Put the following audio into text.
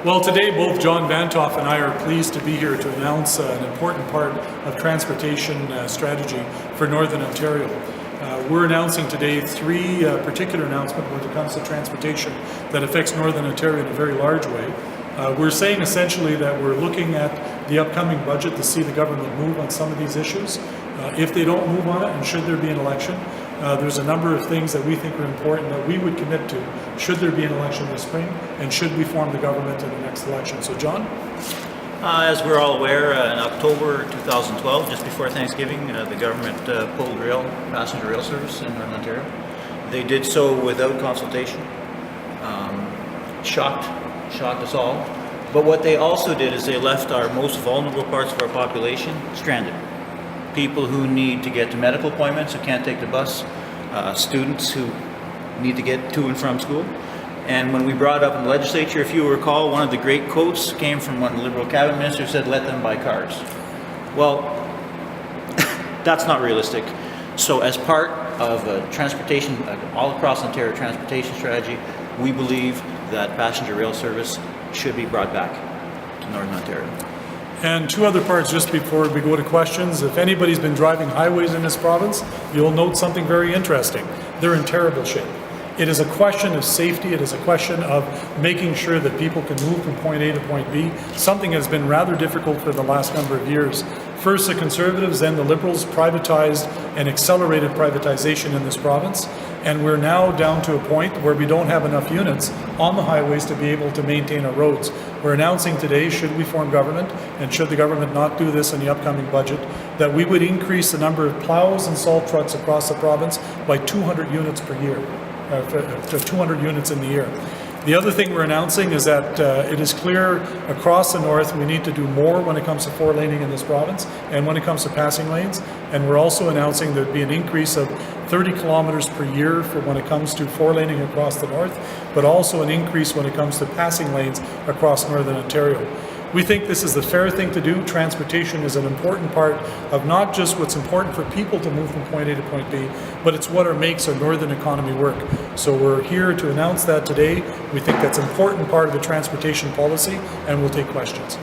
Well, today both John Vantoff and I are pleased to be here to announce an important part of transportation strategy for Northern Ontario. We're announcing today three particular announcements when it comes to transportation that affects Northern Ontario in a very large way. We're saying essentially that we're looking at the upcoming budget to see the government move on some of these issues. If they don't move on it, and should there be an election, there's a number of things that we think are important that we would commit to should there be an election this spring and should we form the government in the next election. So John? As we're all aware, in October 2012, just before Thanksgiving, the government pulled passenger rail service in Northern Ontario. They did so without consultation. Shocked us all. But what they also did is they left our most vulnerable parts of our population stranded. People who need to get to medical appointments who can't take the bus, students who need to get to and from school. And when we brought up in the legislature, if you recall, one of the great quotes came from one of the Liberal cabinet ministers, said, "Let them buy cars." Well, that's not realistic. So as part of a transportation, all across Ontario transportation strategy, we believe that passenger rail service should be brought back to Northern Ontario. And two other parts just before we go to questions. If anybody's been driving highways in this province, you'll note something very interesting. They're in terrible shape. It is a question of safety. It is a question of making sure that people can move from point A to point B, something that's been rather difficult for the last number of years. First the Conservatives, then the Liberals privatized and accelerated privatization in this province. And we're now down to a point where we don't have enough units on the highways to be able to maintain our roads. We're announcing today, should we form government, and should the government not do this in the upcoming budget, that we would increase the number of plows and salt trucks across the province by 200 units per year, to 200 units in the year. The other thing we're announcing is that it is clear across the north we need to do more when it comes to four-laning in this province and when it comes to passing lanes. And we're also announcing there'd be an increase of 30 kilometers per year for when it comes to four-laning across the north, but also an increase when it comes to passing lanes across Northern Ontario. We think this is the fair thing to do. Transportation is an important part of not just what's important for people to move from point A to point B, but it's what makes our northern economy work. So we're here to announce that today. We think that's an important part of the transportation policy, and we'll take questions.